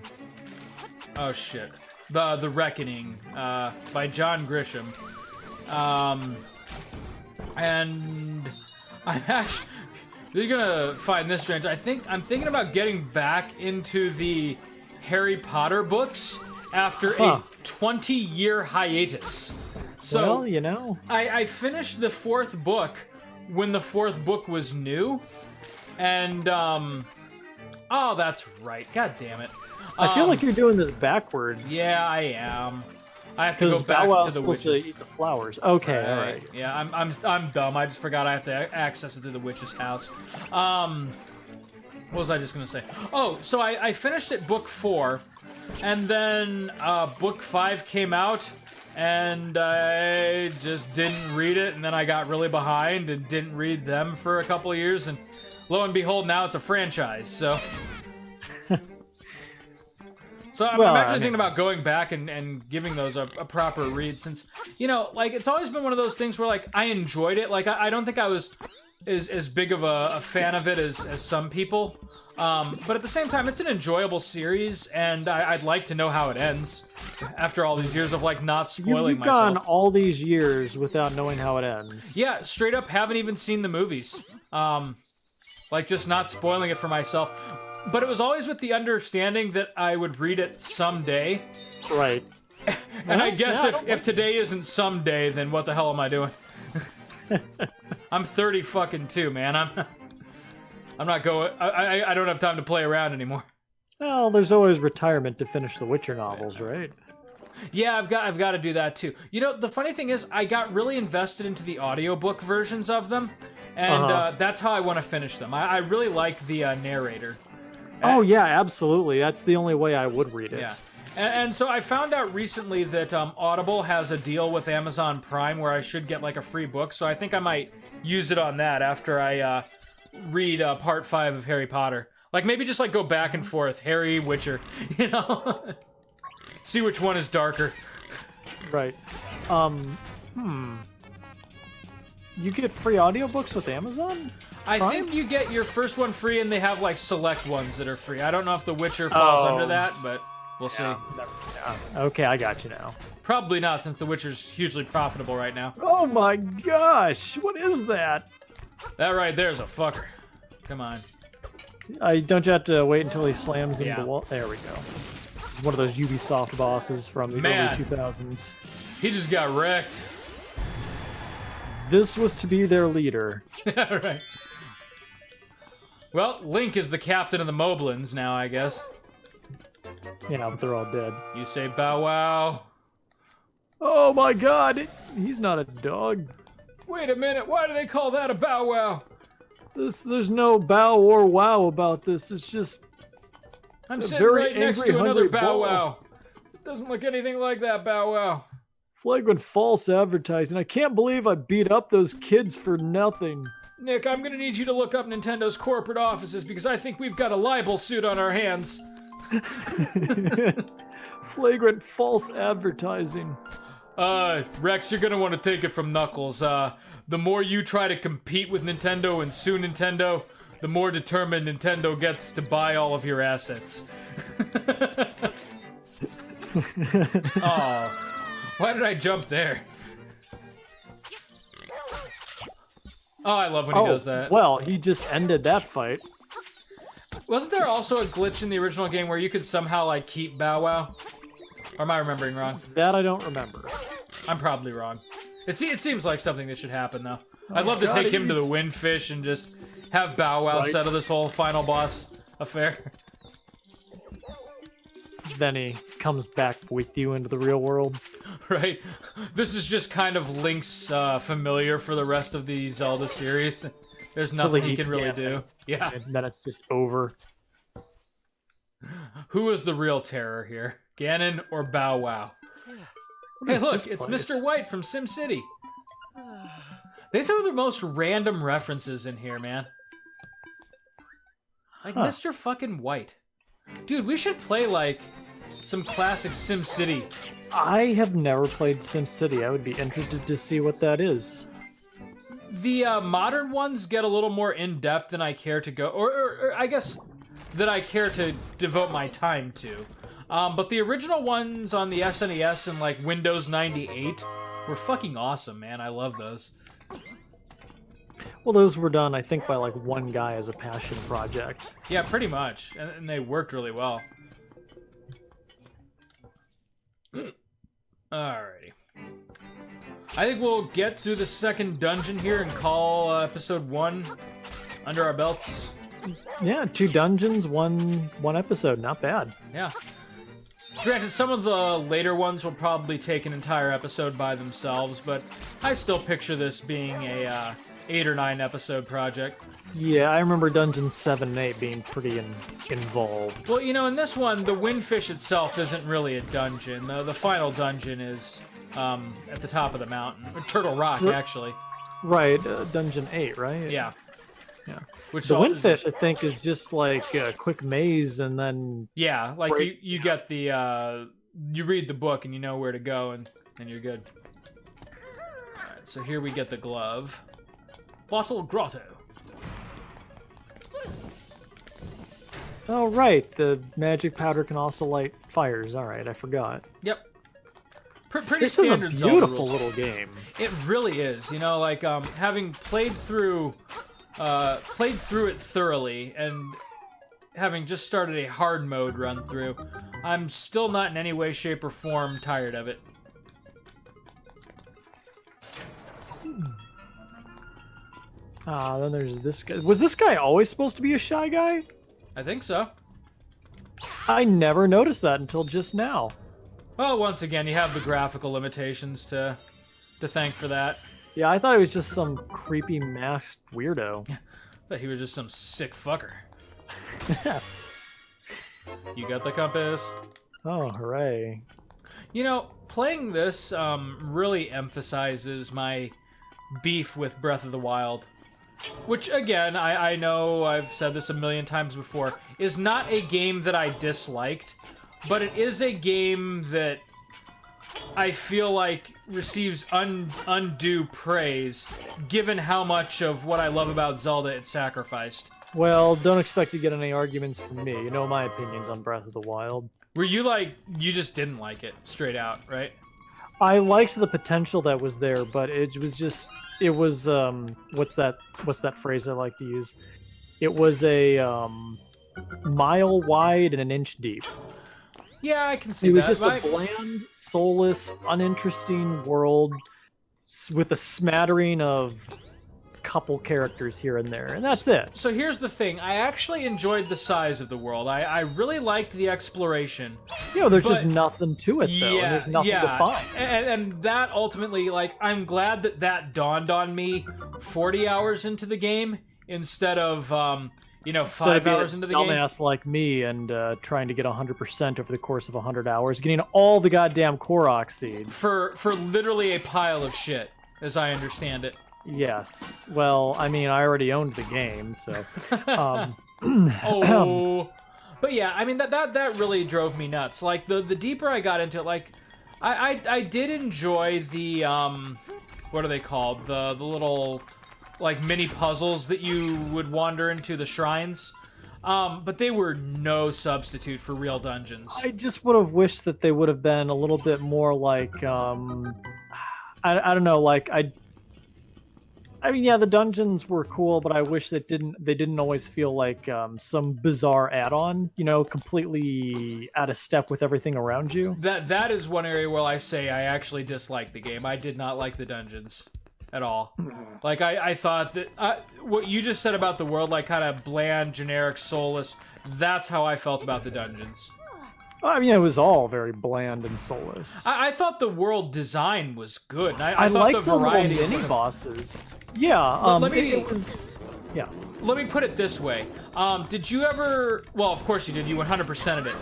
shit. The Reckoning, by John Grisham. And I'm actually, you're gonna find this strange. I'm thinking about getting back into the Harry Potter books after a 20-year hiatus. So, Well, you know. I finished the fourth book when the fourth book was new, and oh, that's right. God damn it. I feel like you're doing this backwards. Yeah, I am. I have to go Because back Bow Wow's to the supposed witches. to eat the flowers. Okay, Right. alright. Yeah, I'm dumb. I just forgot I have to access it through the witch's house. What was I just gonna say? Oh, so I finished at book 4, and then book 5 came out, and I just didn't read it, and then I got really behind and didn't read them for a couple of years, and lo and behold, now it's a franchise. So, I'm actually thinking about going back and giving those a proper read, since, you know, like, it's always been one of those things where, like, I enjoyed it. Like, I don't think I was as big of a fan of it as some people. But at the same time, it's an enjoyable series, and I'd like to know how it ends after all these years of, like, not spoiling You've gone myself. all these years without knowing how it ends. Yeah, straight up haven't even seen the movies. Like, just not spoiling it for myself. But it was always with the understanding that I would read it someday. Right. And I guess yeah, if today isn't someday, then what the hell am I doing? I'm 30 fucking 2, man. I'm not going. I don't have time to play around anymore. Well, there's always retirement to finish the Witcher novels, right? Yeah, I've got to do that too. You know, the funny thing is, I got really invested into the audiobook versions of them, and that's how I want to finish them. I really like the narrator. Oh yeah, absolutely. That's the only way I would read it. Yeah. And so I found out recently that Audible has a deal with Amazon Prime where I should get like a free book. So I think I might use it on that after I read part 5 of Harry Potter. Like maybe just like go back and forth, Harry, Witcher, you know, see which one is darker. Right. You get free audiobooks with Amazon? I Prime? think you get your first one free, and they have like select ones that are free. I don't know if The Witcher falls under that, but we'll see. Yeah. Okay, I got you now. Probably not, since The Witcher's hugely profitable right now. Oh my gosh, what is that? That right there's a fucker. Come on. Don't you have to wait until he slams into Yeah. the wall? There we go. One of those Ubisoft bosses from the Man. early 2000s. He just got wrecked. This was to be their leader. Right. Well, Link is the captain of the Moblins now, I guess. Yeah, but they're all dead. You say Bow Wow. Oh my god, he's not a dog. Wait a minute, why do they call that a Bow Wow? There's no bow or wow about this. It's just I'm A sitting very right next angry, to another hungry Bow ball. Wow. It doesn't look anything like that Bow Wow. flagrant false advertising. I can't believe I beat up those kids for nothing. Nick, I'm gonna need you to look up Nintendo's corporate offices because I think we've got a libel suit on our hands. Flagrant false advertising. Rex, you're gonna want to take it from Knuckles. The more you try to compete with Nintendo and sue Nintendo, the more determined Nintendo gets to buy all of your assets. Oh, why did I jump there? Oh, I love when he does that. Well, he just ended that fight. Wasn't there also a glitch in the original game where you could somehow, like, keep Bow Wow? Or am I remembering wrong? That I don't remember. I'm probably wrong. It seems like something that should happen, though. Oh I'd love my to God, take him to the he's- Windfish and just have Bow Wow Right. settle this whole final boss affair. Then he comes back with you into the real world. Right? This is just kind of Link's familiar for the rest of the Zelda series. There's nothing he meets can really Ganon. do. Yeah. And then it's just over. Who is the real terror here? Ganon or Bow Wow? What Hey, is look, this it's place? Mr. White from SimCity. They throw the most random references in here, man. Like Huh. Mr. fucking White. Dude, we should play, like, some classic SimCity. I have never played SimCity. I would be interested to see what that is. The modern ones get a little more in-depth than I care to go, or I guess that I care to devote my time to. But the original ones on the SNES and, like, Windows 98 were fucking awesome, man. I love those. Well, those were done, I think, by like one guy as a passion project. Yeah, pretty much. And they worked really well. Alrighty. I think we'll get through the second dungeon here and call episode 1 under our belts. Yeah, 2 dungeons, one episode. Not bad. Yeah. Granted, some of the later ones will probably take an entire episode by themselves, but I still picture this being a 8 or 9 episode project. Yeah, I remember Dungeons 7 and 8 being pretty involved. Well, you know, in this one, the Windfish itself isn't really a dungeon. The final dungeon is at the top of the mountain. Or Turtle Rock, actually. Right, Dungeon 8, right? Yeah. Yeah. Which The all- Windfish, I think, is just like a quick maze, and then Yeah, like Right. you get the you read the book and you know where to go and you're good. Alright, so here we get the glove. Bottle Grotto. oh right, the magic powder can also light fires. All right, I forgot. Yep. Pretty This is a standard Zelda beautiful rules. little game. It really is. You know, like having played through it thoroughly and having just started a hard mode run through, I'm still not in any way, shape, or form tired of it. Then there's this guy. Was this guy always supposed to be a shy guy? I think so. I never noticed that until just now. Well, once again, you have the graphical limitations to thank for that. Yeah, I thought he was just some creepy masked weirdo. But he was just some sick fucker. You got the compass. Oh, hooray. You know, playing this really emphasizes my beef with Breath of the Wild. Which, again, I know I've said this a million times before, is not a game that I disliked, but it is a game that I feel like receives undue praise, given how much of what I love about Zelda it sacrificed. Well, don't expect to get any arguments from me. You know my opinions on Breath of the Wild. Were you like, you just didn't like it, straight out, right? I liked the potential that was there, but it was what's that phrase I like to use? It was a mile wide and an inch deep. Yeah, I can see It was that. just a bland, soulless, uninteresting world with a smattering of couple characters here and there, and that's it. So here's the thing. I actually enjoyed the size of the world. I really liked the exploration. You know, there's But- just nothing to it, though, and there's nothing to find. And that ultimately, like, I'm glad that dawned on me 40 hours into the game instead of, Instead of 5 being hours a into the game. dumbass like me and trying to get 100% over the course of 100 hours, getting all the goddamn Korok seeds. For literally a pile of shit, as I understand it. Yes. Well, I mean, I already owned the game, so. Oh, but yeah, I mean that really drove me nuts. Like the deeper I got into it, like I did enjoy the what are they called? The little like mini puzzles that you would wander into, the shrines. But they were no substitute for real dungeons. I just would have wished that they would have been a little bit more like I don't know, like I mean, yeah, the dungeons were cool, but I wish that they didn't always feel like some bizarre add-on, you know, completely out of step with everything around you. That is one area where I say I actually disliked the game. I did not like the dungeons at all. Like I thought that what you just said about the world, like kind of bland, generic, soulless. That's how I felt about the dungeons. I mean, it was all very bland and soulless. I thought the world design was good. I thought liked the variety. little mini bosses. Yeah, it was. Yeah. Let me put it this way. Did you ever... Well, of course you did. You 100% of it.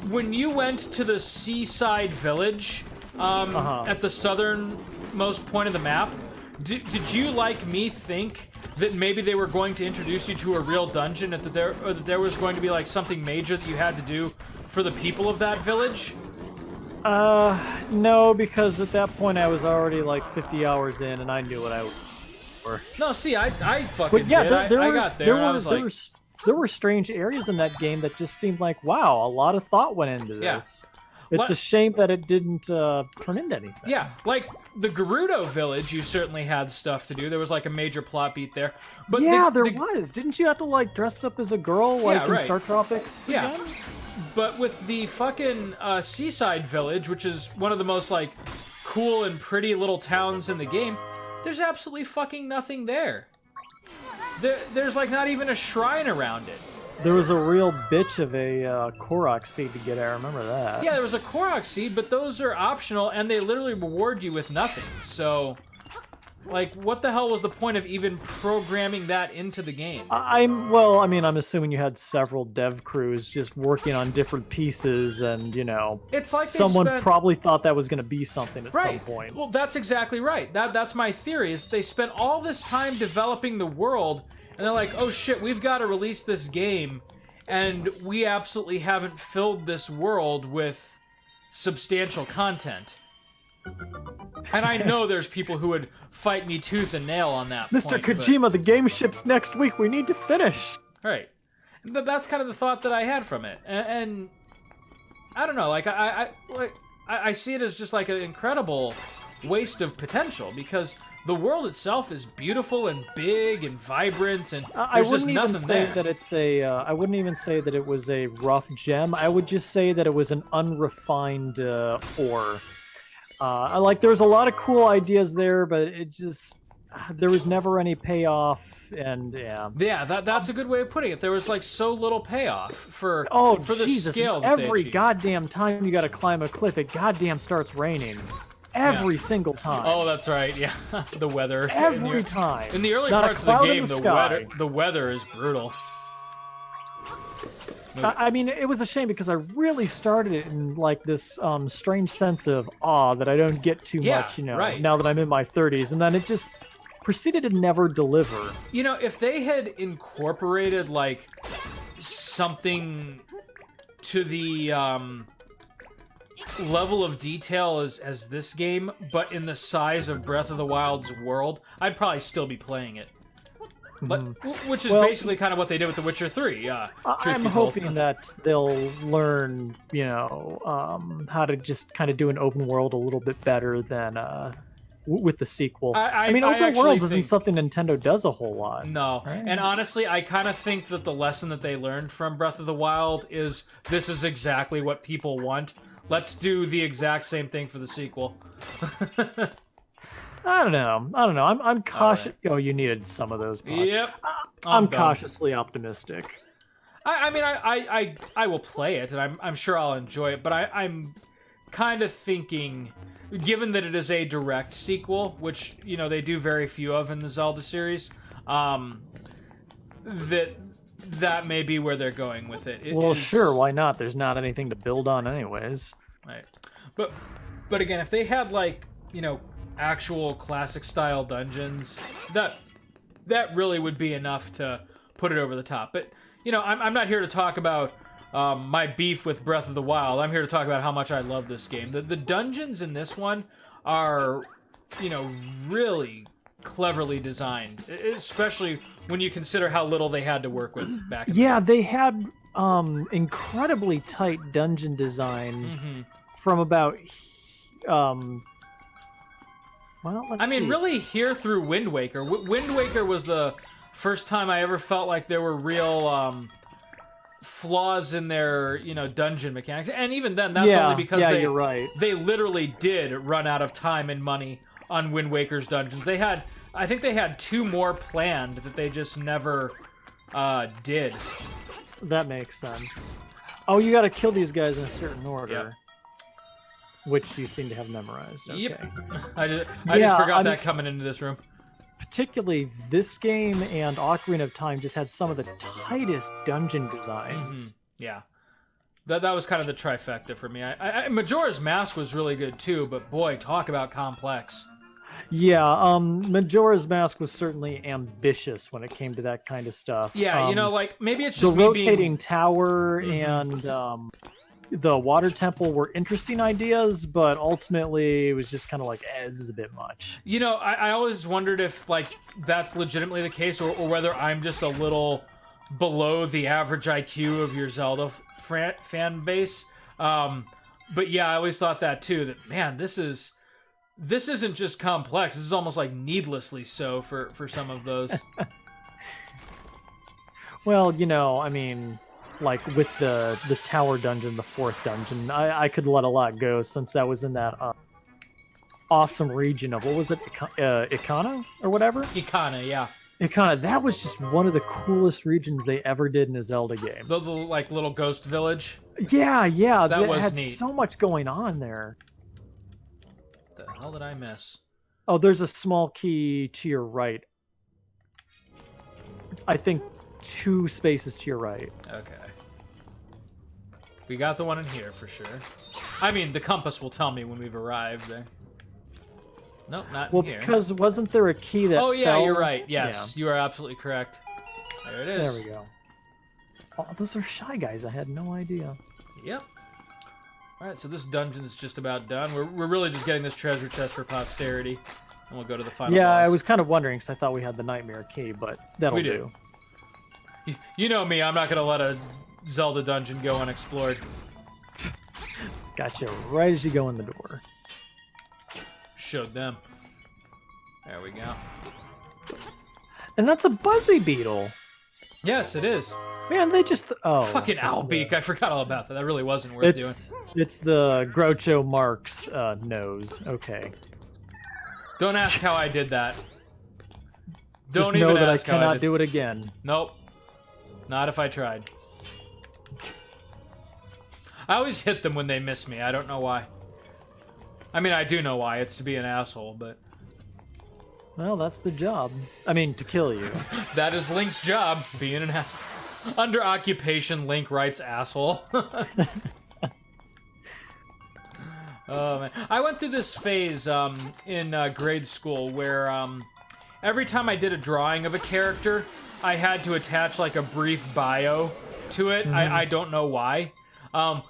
When you went to the seaside village at the southernmost point of the map, did you, like me, think that maybe they were going to introduce you to a real dungeon, or that there was going to be like something major that you had to do for the people of that village? No, because at that point I was already like 50 hours in, and I knew what I was for. No, see, I fucking But yeah, did. I got there, and I was like... there were strange areas in that game that just seemed like, wow, a lot of thought went into this. It's a shame that it didn't turn into anything. Yeah, like the Gerudo village, you certainly had stuff to do. There was like a major plot beat there. But yeah, there was. Didn't you have to like dress up as a girl like in right. Star Tropics? Yeah. Again? But with the fucking seaside village, which is one of the most like cool and pretty little towns in the game, there's absolutely fucking nothing there. There's like not even a shrine around it. There was a real bitch of a Korok seed to get. I remember that. Yeah, there was a Korok seed, but those are optional, and they literally reward you with nothing. So, like, what the hell was the point of even programming that into the game? I'm assuming you had several dev crews just working on different pieces, and you know, It's like someone probably thought that was going to be something at some point. Well, that's exactly right. That's my theory. Is they spent all this time developing the world, and they're like, oh shit, we've got to release this game, and we absolutely haven't filled this world with substantial content. And I know there's people who would fight me tooth and nail on that Mr. point, Kojima, the game ships next week. We need to finish. Right. But that's kind of the thought that I had from it. And I don't know, like I see it as just like an incredible waste of potential, because the world itself is beautiful and big and vibrant, and there's just nothing there. I wouldn't even say that it was a rough gem. I would just say that it was an unrefined ore. There was a lot of cool ideas there, but it just there was never any payoff, and yeah, that's a good way of putting it. There was like so little payoff for the Jesus, scale that every they goddamn time you got to climb a cliff, it goddamn starts raining. Every single time. Oh, that's right. Yeah, the weather. Every time. In the early Not parts of the game, the weather is brutal. I mean, it was a shame because I really started it in like this strange sense of awe that I don't get too much, right. now that I'm in my 30s, and then it just proceeded to never deliver. If they had incorporated like something to the level of detail as this game, but in the size of Breath of the Wild's world, I'd probably still be playing it. But, which is basically kind of what they did with The Witcher 3. I'm hoping that they'll learn, how to just kind of do an open world a little bit better than with the sequel. I mean, open worlds isn't something Nintendo does a whole lot. No, right? And honestly, I kind of think that the lesson that they learned from Breath of the Wild is this is exactly what people want. Let's do the exact same thing for the sequel. I don't know. I'm cautious. Right. Oh, you needed some of those pots. Yep. I'm cautiously optimistic. I mean, I will play it, and I'm sure I'll enjoy it. But I'm kind of thinking, given that it is a direct sequel, which they do very few of in the Zelda series, that may be where they're going with it. Sure, why not? There's not anything to build on, anyways. Right. But again, if they had actual classic style dungeons, that really would be enough to put it over the top. But I'm not here to talk about my beef with Breath of the Wild. I'm here to talk about how much I love this game. The dungeons in this one are really cleverly designed, especially when you consider how little they had to work with back in they had incredibly tight dungeon design from about really here through Wind Waker. Wind Waker was the first time I ever felt like there were real flaws in their, dungeon mechanics. And even then, that's only because you're right. They literally did run out of time and money on Wind Waker's dungeons. I think they had 2 more planned that they just never did. That makes sense. Oh, you gotta kill these guys in a certain order. Yep. Which you seem to have memorized. Okay. Yep. I just forgot that coming into this room. Particularly this game and Ocarina of Time just had some of the tightest dungeon designs. Yeah. That was kind of the trifecta for me. Majora's Mask was really good too, but boy, talk about complex. Yeah, Majora's Mask was certainly ambitious when it came to that kind of stuff. Yeah, maybe it's just the rotating tower and the water temple were interesting ideas, but ultimately it was just kind of like, this is a bit much. I always wondered if that's legitimately the case, or whether I'm just a little below the average IQ of your Zelda fan base. But yeah, I always thought that too. That man, this isn't just complex. This is almost like needlessly so for some of those. Well, I mean, like with the tower dungeon, the 4th dungeon, I could let a lot go since that was in that awesome region of, what was it, Ikana or whatever? Ikana, yeah. Ikana, that was just one of the coolest regions they ever did in a Zelda game. The little ghost village? Yeah, that was had neat. So much going on there. What the hell did I miss? Oh, there's a small key to your right. I think 2 spaces to your right. Okay. We got the one in here for sure. I mean, the compass will tell me when we've arrived there. Nope, not in here. Well, because wasn't there a key that Oh, yeah, fell? you're right. Yes, you are absolutely correct. There it is. There we go. Oh, those are Shy Guys. I had no idea. Yep. All right, so this dungeon's just about done. We're really just getting this treasure chest for posterity. And we'll go to the final boss. I was kind of wondering, because I thought we had the Nightmare Key, but that'll do. You know me, I'm not going to let a Zelda dungeon go unexplored. Gotcha, right as you go in the door. Showed them. There we go. And that's a Buzzy Beetle. Yes, it is. Man, they just... Fucking Owlbeak, I forgot all about that. That really wasn't worth doing. It's the Groucho Marx nose. Okay. Don't ask how I did that. Just Don't even know that ask I cannot do it again. Nope. Not if I tried. I always hit them when they miss me. I don't know why. I mean, I do know why. It's to be an asshole, but... Well, that's the job. I mean, to kill you. That is Link's job, being an asshole. Under occupation, Link writes asshole. Oh man, I went through this phase in grade school where every time I did a drawing of a character, I had to attach like a brief bio to it. I don't know why. I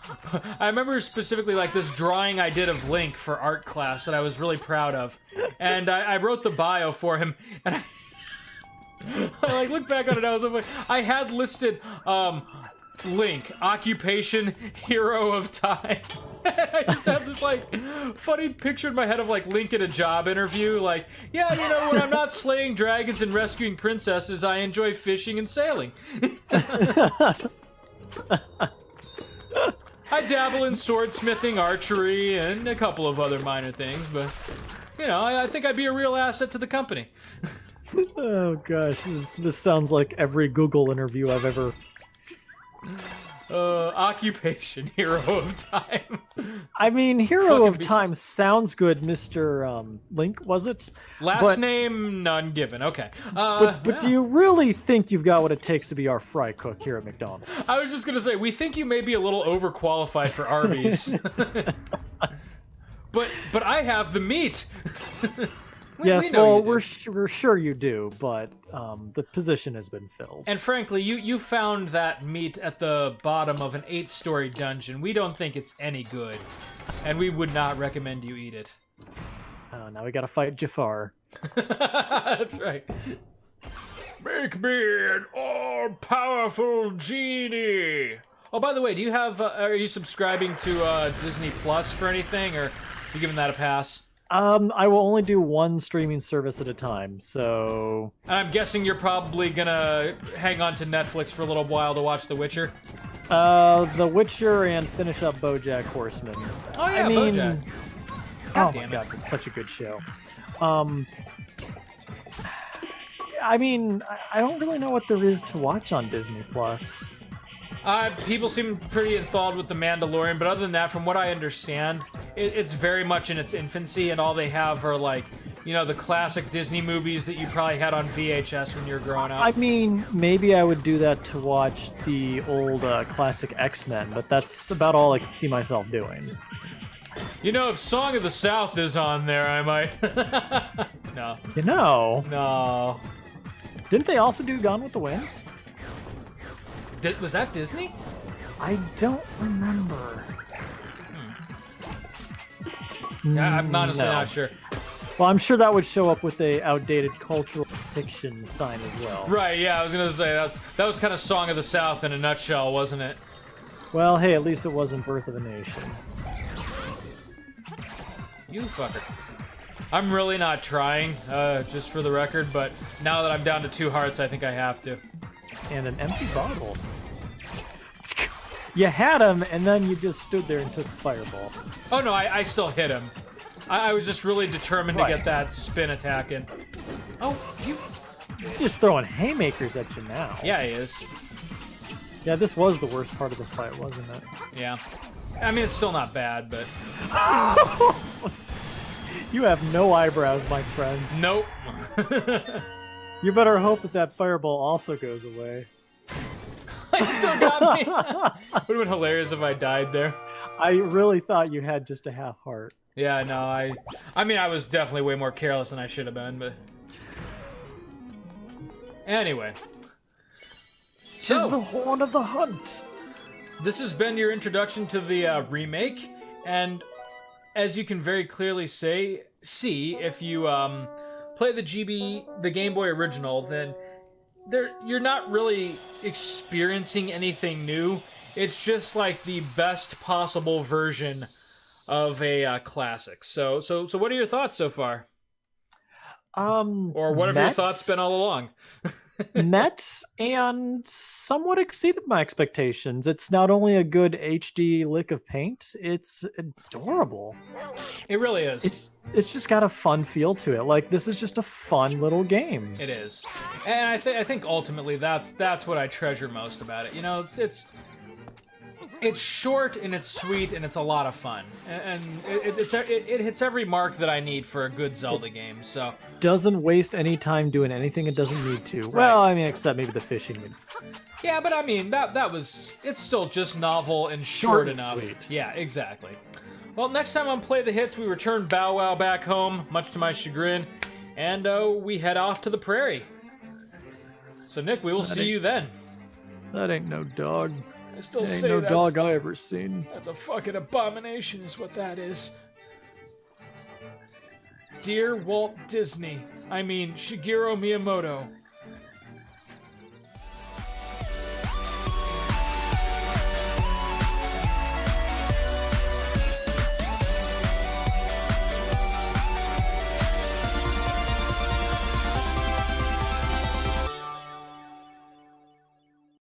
remember specifically like this drawing I did of Link for art class that I was really proud of, and I wrote the bio for him, and I like look back on it. I was like, I had listed Link, occupation, hero of time. I just have this like funny picture in my head of like Link in a job interview, like, yeah, you know, when I'm not slaying dragons and rescuing princesses, I enjoy fishing and sailing. I dabble in swordsmithing, archery, and a couple of other minor things, but you know, I think I'd be a real asset to the company. Oh gosh, this sounds like every Google interview I've ever. Occupation, hero of time. I mean, hero of time sounds good, Mr. Link, was it? Last name, none given. Okay. But yeah. do you really think you've got what it takes to be our fry cook here at McDonald's? I was just gonna say, we think you may be a little overqualified for Arby's. but I have the meat. Yes, we know well, we're sure you do, but the position has been filled. And frankly, you found that meat at the bottom of an 8-story dungeon. We don't think it's any good, and we would not recommend you eat it. Oh, now we gotta fight Jafar. That's right. Make me an all-powerful genie. Oh, by the way, do you have? Are you subscribing to Disney Plus for anything, or are you giving that a pass? I will only do one streaming service at a time, so... I'm guessing you're probably gonna hang on to Netflix for a little while to watch The Witcher? The Witcher and finish up BoJack Horseman. Oh yeah, I mean, BoJack. Oh my god, it's such a good show. I mean, I don't really know what there is to watch on Disney Plus. People seem pretty enthralled with The Mandalorian, but other than that, from what I understand, it's very much in its infancy, and all they have are, like, you know, the classic Disney movies that you probably had on VHS when you were growing up. I mean, maybe I would do that to watch the old classic X-Men, but that's about all I could see myself doing. You know, if Song of the South is on there, I might... No. You know... No. Didn't they also do Gone with the Wind? Was that Disney? I don't remember. I'm honestly No. not sure. Well, I'm sure that would show up with a outdated cultural fiction sign as well. Right, yeah, I was gonna say, that was kind of Song of the South in a nutshell, wasn't it? Well, hey, at least it wasn't Birth of a Nation. You fucker. I'm really not trying, just for the record, but now that I'm down to 2 hearts, I think I have to. And an empty bottle. You had him, and then you just stood there and took the fireball. Oh no, I still hit him. I was just really determined to get that spin attack in. Oh, you... He's just throwing haymakers at you now. Yeah, he is. Yeah, this was the worst part of the fight, wasn't it? Yeah. I mean, it's still not bad, but... You have no eyebrows, my friends. Nope. You better hope that fireball also goes away. It still got me. Would have been hilarious if I died there. I really thought you had just a half heart. Yeah, no, I mean, I was definitely way more careless than I should have been, but... Anyway. Tis the horn of the hunt. This has been your introduction to the remake, and as you can very clearly see, if you play the Game Boy original, then you're not really experiencing anything new. It's just like the best possible version of a classic. So what are your thoughts so far? Or what have your thoughts been all along? Met and somewhat exceeded my expectations. It's not only a good HD lick of paint, it's adorable. It really is. It's just got a fun feel to it. Like, this is just a fun little game. It is. And I think ultimately that's what I treasure most about it. You know, it's short and it's sweet and it's a lot of fun, and it hits every mark that I need for a good Zelda game. So doesn't waste any time doing anything it doesn't need to. Right. Well, I mean, except maybe the fishing. Yeah, but I mean, it's still just novel and short and enough. sweet. Yeah, exactly. Well, next time on Play the Hits, we return Bow Wow back home, much to my chagrin, and we head off to the prairie. So, Nick, we will see you then. That ain't no dog. I still Ain't say no that's, dog I ever seen. that's a fucking abomination is what that is. Dear Walt Disney, I mean Shigeru Miyamoto,